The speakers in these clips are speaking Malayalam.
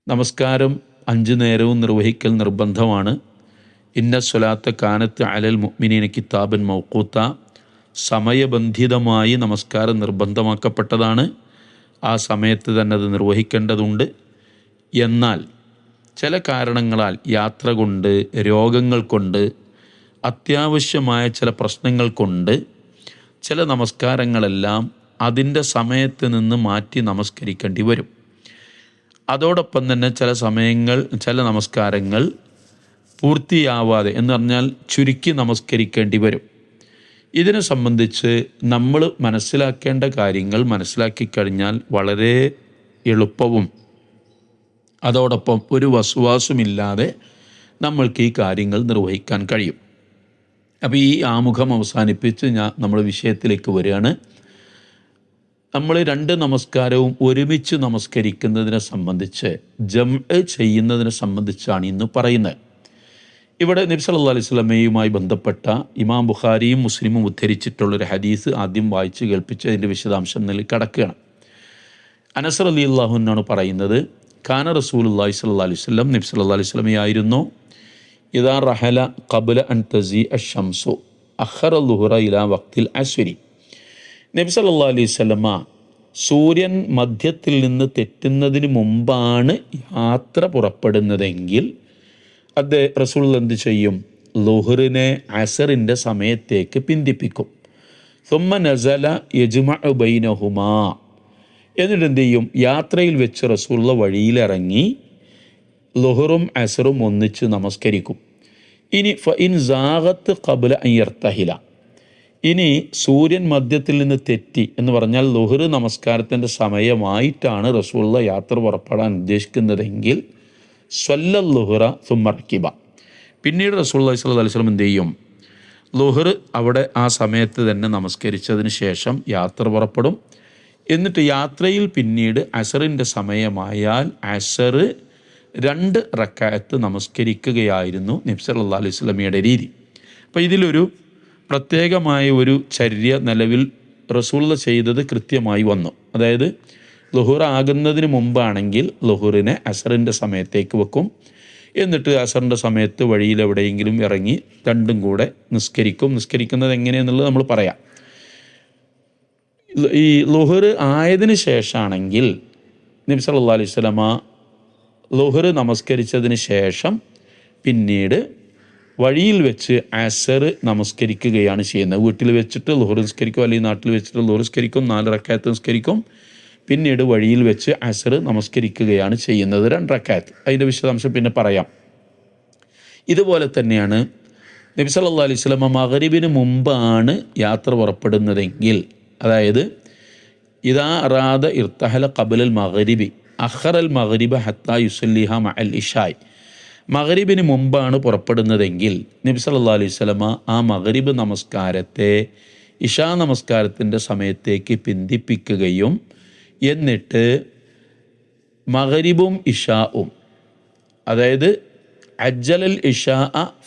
നമസ്കാരം 5 നേരവും നിർവഹിക്കൽ നിർബന്ധമാണ്. ഇന്ന സ്വലാത്ത കാനത്ത് അലൽ മുഅ്മിനീന കിതാബൻ മൗഖൂത്ത. സമയബന്ധിതമായി നമസ്കാരം നിർബന്ധമാക്കപ്പെട്ടതാണ്. ആ സമയത്ത് തന്നെ അത് നിർവഹിക്കേണ്ടതുണ്ട്. എന്നാൽ ചില കാരണങ്ങളാൽ, യാത്ര കൊണ്ട്, രോഗങ്ങൾ കൊണ്ട്, അത്യാവശ്യമായ ചില പ്രശ്നങ്ങൾ കൊണ്ട് ചില നമസ്കാരങ്ങളെല്ലാം അതിൻ്റെ സമയത്ത് നിന്ന് മാറ്റി നമസ്കരിക്കേണ്ടി വരും. അതോടൊപ്പം തന്നെ ചില നമസ്കാരങ്ങൾ പൂർത്തിയാവാതെ, എന്ന് പറഞ്ഞാൽ ചുരുക്കി നമസ്കരിക്കേണ്ടി വരും. ഇതിനെ സംബന്ധിച്ച് നമ്മൾ മനസ്സിലാക്കേണ്ട കാര്യങ്ങൾ മനസ്സിലാക്കി കഴിഞ്ഞാൽ വളരെ എളുപ്പവും അതോടൊപ്പം ഒരു വസ്വാസുമില്ലാതെ നമ്മൾക്ക് ഈ കാര്യങ്ങൾ നിർവഹിക്കാൻ കഴിയും. അപ്പോൾ ഈ ആമുഖം അവസാനിപ്പിച്ച് നമ്മൾ വിഷയത്തിലേക്ക് വരികയാണ്. നമ്മൾ 2 നമസ്കാരവും ഒരുമിച്ച് നമസ്കരിക്കുന്നതിനെ സംബന്ധിച്ച്, ജംഅ് ചെയ്യുന്നതിനെ സംബന്ധിച്ചാണ് ഇന്ന് പറയുന്നത്. ഇവിടെ നബി സല്ലല്ലാഹു അലൈഹി വസല്ലമയുമായി ബന്ധപ്പെട്ട ഇമാം ബുഖാരിയും മുസ്ലിമും ഉദ്ധരിച്ചിട്ടുള്ളൊരു ഹദീസ് ആദ്യം വായിച്ച് കേൾപ്പിച്ച് അതിൻ്റെ വിശദാംശം നൽകി കടക്കുകയാണ്. അനസ് റളിയല്ലാഹു അൻഹു പറയുന്നത്, കാന റസൂലുള്ളാഹി സ്വല്ലല്ലാഹു അലൈഹി വസല്ലം, നബി സല്ലല്ലാഹു അലൈഹി വസല്ലമയായിരുന്നു, ഇദാ റഹല ഖബ്ല അൻ തസീഅ അശംസു അഖറ ളുഹറ ഇലാ വഖ്തിൽ അസ്രി. നബി സല്ലല്ലാഹു അലൈഹി വസല്ലമ സൂര്യൻ മധ്യത്തിൽ നിന്ന് തെറ്റുന്നതിന് മുമ്പാണ് യാത്ര പുറപ്പെടുന്നതെങ്കിൽ റസൂൽ എന്ത് ചെയ്യും? ളുഹറിനെ അസറിൻ്റെ സമയത്തേക്ക് പിന്തിപ്പിക്കും. സുമ്മ നസല യജ്മഉ ബൈനഹുമാ. എന്നിട്ട് എന്ത് ചെയ്യും? യാത്രയിൽ വെച്ച് റസൂലുള്ള വഴിയിലിറങ്ങി ളുഹറും അസറും ഒന്നിച്ച് നമസ്കരിക്കും. ഇനി ഫഇൻ സാഗത്ത് ഖബ്ല അൻ യർതഹില. ഇനി സൂര്യൻ മധ്യത്തിൽ നിന്ന് തെറ്റി എന്ന് പറഞ്ഞാൽ ളുഹർ നമസ്കാരത്തിൻ്റെ സമയമായിട്ടാണ് റസൂലുള്ള യാത്ര പുറപ്പെടാൻ ഉദ്ദേശിക്കുന്നതെങ്കിൽ സ്വല്ലൽ ളുഹറ സുമ്മ റക്കിബ. പിന്നീട് റസൂലുള്ളാഹി സ്വല്ലല്ലാഹു അലൈഹി വസല്ലം എന്ത് ചെയ്യും? ളുഹർ അവിടെ ആ സമയത്ത് തന്നെ നമസ്കരിച്ചതിന് ശേഷം യാത്ര പുറപ്പെടും. എന്നിട്ട് യാത്രയിൽ പിന്നീട് അസറിൻ്റെ സമയമായാൽ അസർ 2 റക്അത്ത് നമസ്കരിക്കുകയായിരുന്നു നബി സല്ലല്ലാഹു അലൈഹി വസല്ലമയുടെ രീതി. അപ്പോൾ ഇതിലൊരു പ്രത്യേകമായ ഒരു ചര്യ നിലവിൽ റസൂലുള്ള ചെയ്തത് കൃത്യമായി വന്നു. അതായത് ളുഹർ ആകുന്നതിന് മുമ്പാണെങ്കിൽ ളുഹറിനെ അസറിൻ്റെ സമയത്തേക്ക് വെക്കും. എന്നിട്ട് അസറിൻ്റെ സമയത്ത് വഴിയിലെവിടെയെങ്കിലും ഇറങ്ങി രണ്ടും കൂടെ നിസ്കരിക്കും. നിസ്കരിക്കുന്നത് എങ്ങനെയെന്നുള്ളത് നമ്മൾ പറയാം. ഈ ളുഹർ ആയതിനു ശേഷമാണെങ്കിൽ നബി സല്ലല്ലാഹു അലൈഹി വസല്ലമ ളുഹർ നമസ്കരിച്ചതിന് ശേഷം പിന്നീട് വഴിയിൽ വെച്ച് അസർ നമസ്കരിക്കുകയാണ് ചെയ്യുന്നത്. വീട്ടിൽ വെച്ചിട്ട് ളുഹർ നിസ്കരിക്കും, അല്ലെങ്കിൽ നാട്ടിൽ വെച്ചിട്ട് ളുഹർ നിസ്കരിക്കും, 4 റക്അത്ത് നിസ്കരിക്കും. പിന്നീട് വഴിയിൽ വെച്ച് അസർ നമസ്കരിക്കുകയാണ് ചെയ്യുന്നത്, 2 റക്അത്ത്. അതിൻ്റെ വിശദാംശം പിന്നെ പറയാം. ഇതുപോലെ തന്നെയാണ് നബി സല്ലല്ലാഹു അലൈഹി വസല്ലമ മഗ്രിബിന് മുമ്പാണ് യാത്ര പുറപ്പെടുന്നതെങ്കിൽ, അതായത് ഇദാ അറാദ ഇർതഹല ഖബ്ലൽ മഗ്രിബി അഖറൽ മഗ്രിബ ഹത്താ യുസല്ലിഹ മഅൽ ഇശായ്. മഗ്രിബിന് മുമ്പാണ് പുറപ്പെടുന്നതെങ്കിൽ നബി സല്ലല്ലാഹു അലൈഹി വസല്ലമ ആ മഗ്രിബ് നമസ്കാരത്തെ ഇശാ നമസ്കാരത്തിൻ്റെ സമയത്തേക്ക് പിന്തിപ്പിക്കുകയും എന്നിട്ട് മഗ്രിബും ഇശാവും, അതായത് അജ്ജലൽ ഇശാ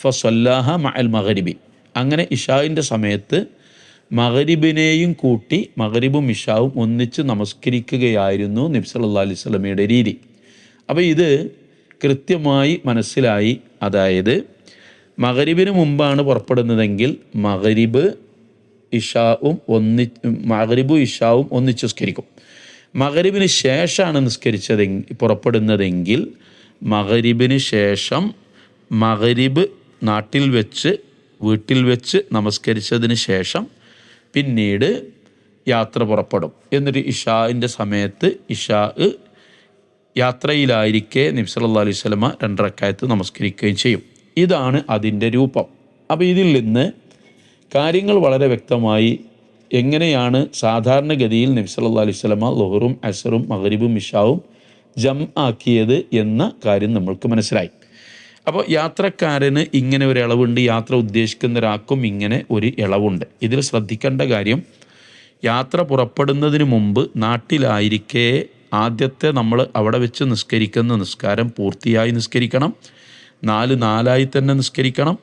ഫസല്ലാഹ മഅൽ മഗ്രിബി, അങ്ങനെ ഇശാവിൻ്റെ സമയത്ത് മഗ്രിബിനെയും കൂട്ടി മഗ്രിബും ഇശാവും ഒന്നിച്ച് നമസ്കരിക്കുകയായിരുന്നു നബി സല്ലല്ലാഹു അലൈഹി വസല്ലമയുടെ രീതി. അപ്പോൾ ഇത് കൃത്യമായി മനസ്സിലായി. അതായത് മഗ്രിബിന് മുമ്പാണ് പുറപ്പെടുന്നതെങ്കിൽ മഗ്രിബും ഇശാവും ഒന്നിച്ച് നിസ്കരിക്കും. മഗ്രിബിന് ശേഷമാണ് പുറപ്പെടുന്നതെങ്കിൽ മഗ്രിബിന് ശേഷം മഗ്രിബ് വീട്ടിൽ വെച്ച് നമസ്കരിച്ചതിന് ശേഷം പിന്നീട് യാത്ര പുറപ്പെടും. എന്നിട്ട് ഇശാഇൻ്റെ സമയത്ത് യാത്രയിലായിരിക്കെ നബി സല്ലല്ലാഹു അലൈഹി വസല്ലമ 2 റക്അത്ത് നമസ്കരിക്കുകയും ചെയ്യും. ഇതാണ് അതിൻ്റെ രൂപം. അപ്പോൾ ഇതിൽ നിന്ന് കാര്യങ്ങൾ വളരെ വ്യക്തമായി എങ്ങനെയാണ് സാധാരണഗതിയിൽ നബി സല്ലല്ലാഹു അലൈഹി വസല്ലമ ളുഹറും അസറും മഗ്രിബും ഇശാവും ആക്കിയത് എന്ന കാര്യം നമ്മൾക്ക് മനസ്സിലായി. അപ്പോൾ യാത്രക്കാരന് ഇങ്ങനെ ഒരു ഇളവുണ്ട്, യാത്ര ഉദ്ദേശിക്കുന്ന ഒരാൾക്കും ഇങ്ങനെ ഒരു ഇളവുണ്ട്. ഇതിൽ ശ്രദ്ധിക്കേണ്ട കാര്യം, യാത്ര പുറപ്പെടുന്നതിന് മുമ്പ് നാട്ടിലായിരിക്കെ ആദ്യത്തെ നമ്മൾ അവിടെ വെച്ച് നിസ്കരിക്കുന്ന നിസ്കാരം പൂർത്തിയായി നിസ്കരിക്കണം, 4 തന്നെ നിസ്കരിക്കണം.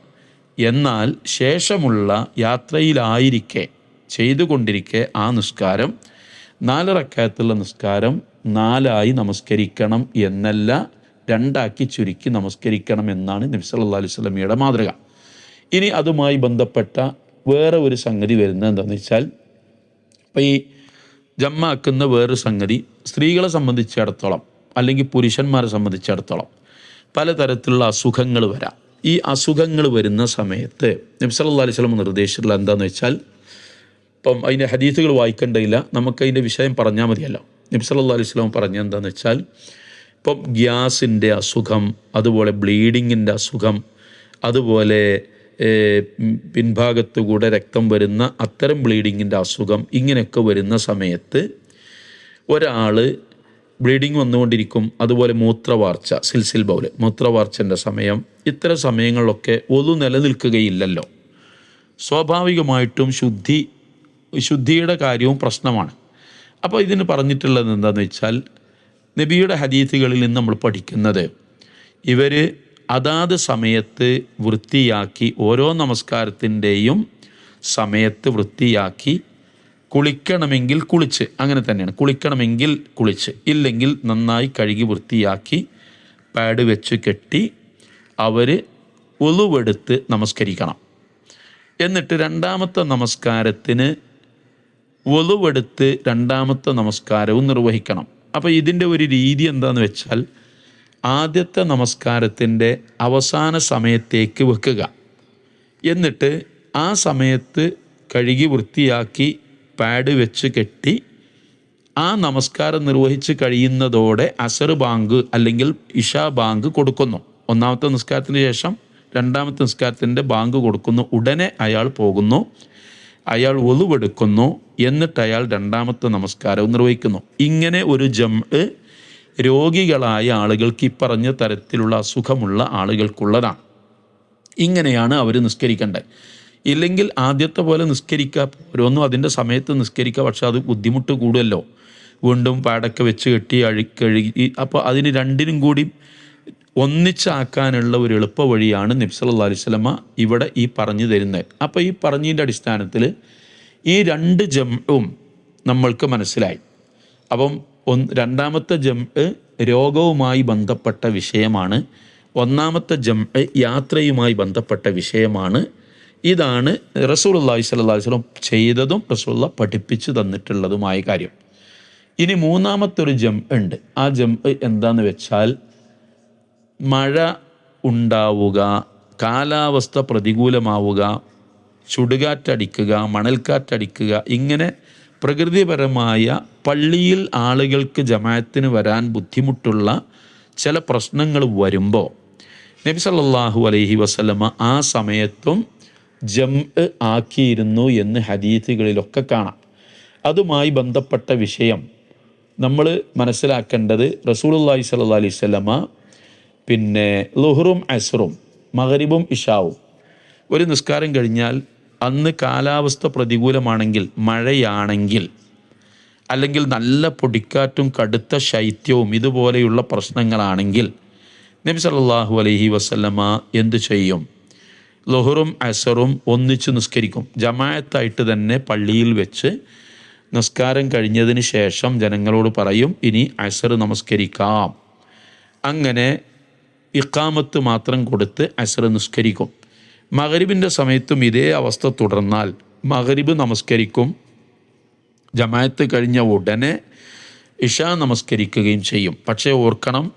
എന്നാൽ ശേഷമുള്ള യാത്രയിലായിരിക്കെ ചെയ്തുകൊണ്ടിരിക്കെ ആ നിസ്കാരം 4 റക്അത്തുള്ള നിസ്കാരം 4 നമസ്കരിക്കണം എന്നല്ല രണ്ടാക്കി ചുരുക്കി നമസ്കരിക്കണം എന്നാണ് നബി സല്ലല്ലാഹു അലൈഹി വസല്ലമയുടെ മാതൃക. ഇനി അതുമായി ബന്ധപ്പെട്ട വേറെ ഒരു സംഗതി വരുന്നത് എന്താണെന്ന് വെച്ചാൽ, ഇപ്പോൾ ഈ ജമ്മാക്കുന്ന വേറൊരു സംഗതി സ്ത്രീകളെ സംബന്ധിച്ചിടത്തോളം അല്ലെങ്കിൽ പുരുഷന്മാരെ സംബന്ധിച്ചിടത്തോളം പലതരത്തിലുള്ള അസുഖങ്ങൾ വരാം. ഈ അസുഖങ്ങൾ വരുന്ന സമയത്ത് നബി സല്ലല്ലാഹു അലൈഹി വസല്ലം നിർദ്ദേശിച്ചിട്ടുള്ള എന്താണെന്ന് വെച്ചാൽ, ഇപ്പം അതിൻ്റെ ഹദീസുകൾ വായിക്കേണ്ടതില്ല, നമുക്കതിൻ്റെ വിഷയം പറഞ്ഞാൽ മതിയല്ലോ. നബി സല്ലല്ലാഹു അലൈഹി വസല്ലം പറഞ്ഞ എന്താണെന്ന് വെച്ചാൽ, ഇപ്പം ഗ്യാസിൻ്റെ അസുഖം, അതുപോലെ ബ്ലീഡിങ്ങിൻ്റെ അസുഖം, അതുപോലെ പിൻഭാഗത്തുകൂടെ രക്തം വരുന്ന അത്തരം ബ്ലീഡിങ്ങിൻ്റെ അസുഖം, ഇങ്ങനെയൊക്കെ വരുന്ന സമയത്ത് ഒരാൾ ബ്ലീഡിങ് വന്നുകൊണ്ടിരിക്കും. അതുപോലെ മൂത്രവാർച്ച, സിൽസിൽ ബൗൽ, മൂത്രവാർച്ചൻ്റെ സമയം, ഇത്തരം സമയങ്ങളിലൊക്കെ ഒതു നിലനിൽക്കുകയില്ലല്ലോ. സ്വാഭാവികമായിട്ടും ശുദ്ധിയുടെ കാര്യവും പ്രശ്നമാണ്. അപ്പോൾ ഇതിന് പറഞ്ഞിട്ടുള്ളത് എന്താണെന്ന് വെച്ചാൽ, നബിയുടെ ഹദീസുകളിൽ നിന്ന് നമ്മൾ പഠിക്കുന്നത്, ഇവർ അതാത് സമയത്ത് വൃത്തിയാക്കി, ഓരോ നമസ്കാരത്തിൻ്റെയും സമയത്ത് വൃത്തിയാക്കി, കുളിക്കണമെങ്കിൽ കുളിച്ച്, അങ്ങനെ തന്നെയാണ്, കുളിക്കണമെങ്കിൽ കുളിച്ച്, ഇല്ലെങ്കിൽ നന്നായി കഴുകി വൃത്തിയാക്കി പാഡ് വെച്ച് കെട്ടി അവർ ഉളുവെടുത്ത് നമസ്കരിക്കണം. എന്നിട്ട് രണ്ടാമത്തെ നമസ്കാരത്തിന് ഉളുവെടുത്ത് രണ്ടാമത്തെ നമസ്കാരവും നിർവഹിക്കണം. അപ്പോൾ ഇതിൻ്റെ ഒരു രീതി എന്താണെന്ന് വെച്ചാൽ, ആദ്യത്തെ നമസ്കാരത്തിൻ്റെ അവസാന സമയത്തേക്ക് വെക്കുക, എന്നിട്ട് ആ സമയത്ത് കഴുകി വൃത്തിയാക്കി പാഡ് വെച്ച് കെട്ടി ആ നമസ്കാരം നിർവഹിച്ച് കഴിയുന്നതോടെ അസർ ബാങ്ക് അല്ലെങ്കിൽ ഇഷാ ബാങ്ക് കൊടുക്കുന്നു. ഒന്നാമത്തെ നിസ്കാരത്തിന് ശേഷം രണ്ടാമത്തെ നിസ്കാരത്തിൻ്റെ ബാങ്ക് കൊടുക്കുന്നു. ഉടനെ അയാൾ പോകുന്നു, അയാൾ ഒളുവെടുക്കുന്നു, എന്നിട്ട് അയാൾ രണ്ടാമത്തെ നമസ്കാരവും നിർവഹിക്കുന്നു. ഇങ്ങനെ ഒരു ജംഅ് രോഗികളായ ആളുകൾക്ക്, ഈ പറഞ്ഞ തരത്തിലുള്ള അസുഖമുള്ള ആളുകൾക്കുള്ളതാണ്. ഇങ്ങനെയാണ് അവർ നിസ്കരിക്കേണ്ടത്. ഇല്ലെങ്കിൽ ആദ്യത്തെ പോലെ നിസ്കരിക്കുക, ഓരോന്നും അതിൻ്റെ സമയത്ത് നിസ്കരിക്കുക, പക്ഷെ അത് ബുദ്ധിമുട്ട് കൂടുമല്ലോ. വീണ്ടും പാടൊക്കെ വെച്ച് കെട്ടി കഴുകി, അപ്പോൾ അതിന് രണ്ടിനും കൂടി ഒന്നിച്ചാക്കാനുള്ള ഒരു എളുപ്പ വഴിയാണ് നബി സല്ലല്ലാഹു അലൈഹി വസല്ലമ ഇവിടെ ഈ പറഞ്ഞു തരുന്നത്. അപ്പോൾ ഈ പറഞ്ഞതിൻ്റെ അടിസ്ഥാനത്തിൽ ഈ രണ്ട് ജംഉം നമ്മൾക്ക് മനസ്സിലായി. അപ്പം രണ്ടാമത്തെ ജംഅ് രോഗവുമായി ബന്ധപ്പെട്ട വിഷയമാണ്, ഒന്നാമത്തെ ജംഅ് യാത്രയുമായി ബന്ധപ്പെട്ട വിഷയമാണ്. ഇതാണ് റസൂലുള്ളാഹി സ്വല്ലല്ലാഹു അലൈഹി വസല്ലം ചെയ്തതും റസൂലുള്ളാഹി പഠിപ്പിച്ചു തന്നിട്ടുള്ളതുമായ കാര്യം. ഇനി മൂന്നാമത്തെ ഒരു ജംഅ് ഉണ്ട്. ആ ജംഅ് എന്താണെന്ന് വെച്ചാൽ, മഴ ഉണ്ടാവുക, കാലാവസ്ഥ പ്രതികൂലമാവുക, ചുടുകാറ്റടിക്കുക, മണൽക്കാറ്റടിക്കുക, ഇങ്ങനെ പ്രകൃതിപരമായ പള്ളിയിൽ ആളുകൾക്ക് ജമാഅത്തിന് വരാൻ ബുദ്ധിമുട്ടുള്ള ചില പ്രശ്നങ്ങൾ വരുമ്പോൾ നബി സല്ലല്ലാഹു അലൈഹി വസല്ലമ ആ സമയത്തും ജംഅ് ആക്കിയിരുന്നു എന്ന് ഹദീസുകളിലൊക്കെ കാണാം. അതുമായി ബന്ധപ്പെട്ട വിഷയം നമ്മൾ മനസ്സിലാക്കേണ്ടത്, റസൂലുള്ളാഹി സ്വല്ലല്ലാഹു അലൈഹി വസല്ലമ പിന്നെ ളുഹറും അസ്റും മഗ്രിബും ഇശാവും ഒരു നിസ്കാരം കഴിഞ്ഞാൽ, അന്ന് കാലാവസ്ഥ പ്രതികൂലമാണെങ്കിൽ, മഴയാണെങ്കിൽ, അല്ലെങ്കിൽ നല്ല പൊടിക്കാറ്റും കടുത്ത ശൈത്യവും ഇതുപോലെയുള്ള പ്രശ്നങ്ങളാണെങ്കിൽ നബി സല്ലല്ലാഹു അലൈഹി വസല്ലമ എന്തു ചെയ്യും? ളുഹറും അസ്റും ഒന്നിച്ച് നിസ്കരിക്കും. ജമാഅത്തായിട്ട് തന്നെ പള്ളിയിൽ വെച്ച് നിസ്കാരം കഴിഞ്ഞതിന് ശേഷം ജനങ്ങളോട് പറയും, ഇനി അസ്ർ നമസ്കരിക്കാം. അങ്ങനെ ഇഖാമത്ത് മാത്രം കൊടുത്ത് അസ്ർ നിസ്കരിക്കും. മഗ്രിബിൻ്റെ സമയത്തും ഇതേ അവസ്ഥ തുടർന്നാൽ മഗ്രിബ് നമസ്കരിക്കും, ജമാഅത്ത് കഴിഞ്ഞ ഉടനെ ഇശാ നമസ്കരിക്കുകയും ചെയ്യും. പക്ഷേ ഓർക്കണം,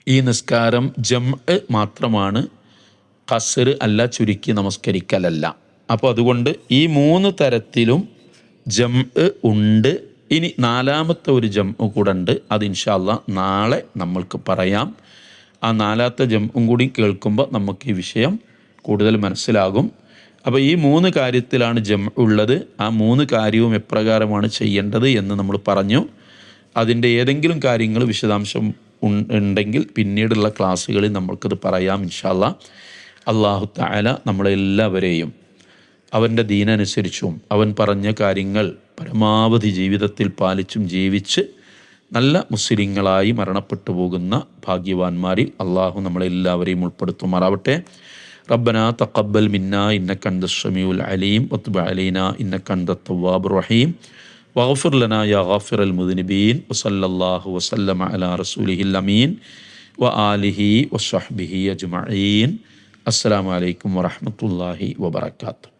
ഈ നിസ്കാരം ജംഅ് മാത്രമാണ്, ഖസ്ർ അല്ല, ചുരുക്കി നമസ്കരിക്കലല്ല. അപ്പോൾ അതുകൊണ്ട് ഈ മൂന്ന് തരത്തിലും ജംഅ് ഉണ്ട്. ഇനി നാലാമത്തെ ഒരു ജംഅ് കൂടെ ഉണ്ട്, അത് ഇൻഷാ അല്ലാഹ് നാളെ നമ്മൾക്ക് പറയാം. ആ നാലാമത്തെ ജംഅും കൂടി കേൾക്കുമ്പോൾ നമുക്ക് ഈ വിഷയം കൂടുതൽ മനസ്സിലാകും. അപ്പോൾ ഈ മൂന്ന് കാര്യത്തിലാണ് ജംഅ് ഉള്ളത്. ആ മൂന്ന് കാര്യവും എപ്രകാരമാണ് ചെയ്യേണ്ടത് എന്ന് നമ്മൾ പറഞ്ഞു. അതിൻ്റെ ഏതെങ്കിലും കാര്യങ്ങൾ വിശദാംശം ഉണ്ടെങ്കിൽ പിന്നീടുള്ള ക്ലാസ്സുകളിൽ നമ്മൾക്കത് പറയാം ഇൻഷാ അല്ലാഹ്. അല്ലാഹു തആല നമ്മളെല്ലാവരെയും അവൻ്റെ ദീനനുസരിച്ചും അവൻ പറഞ്ഞ കാര്യങ്ങൾ പരമാവധി ജീവിതത്തിൽ പാലിച്ചും ജീവിച്ച് നല്ല മുസ്ലിങ്ങളായി മരണപ്പെട്ടു പോകുന്ന ഭാഗ്യവാന്മാരിൽ അള്ളാഹു നമ്മളെല്ലാവരെയും ഉൾപ്പെടുത്തുമാറാവട്ടെ. റബ്ബനാ തഖബ്ബൽ മിന്നാ ഇന്നക അൻതസ് സമീഉൽ അലീം വതുബ് അലൈനാ ഇന്നക അൻതത് തവ്വാബുർ റഹീം. വഗ്ഫിർ ലനാ യാ ഗാഫിറൽ മുദ്നിബീൻ വസല്ലല്ലാഹു വസല്ലമ അലാ റസൂലിഹിൽ അമീൻ വ ആലിഹി വസ്വഹ്ബിഹി അജ്മഈൻ. അസ്സലാമു അലൈക്കും വറഹ്മത്തുള്ളാഹി വബറകാതുഹു.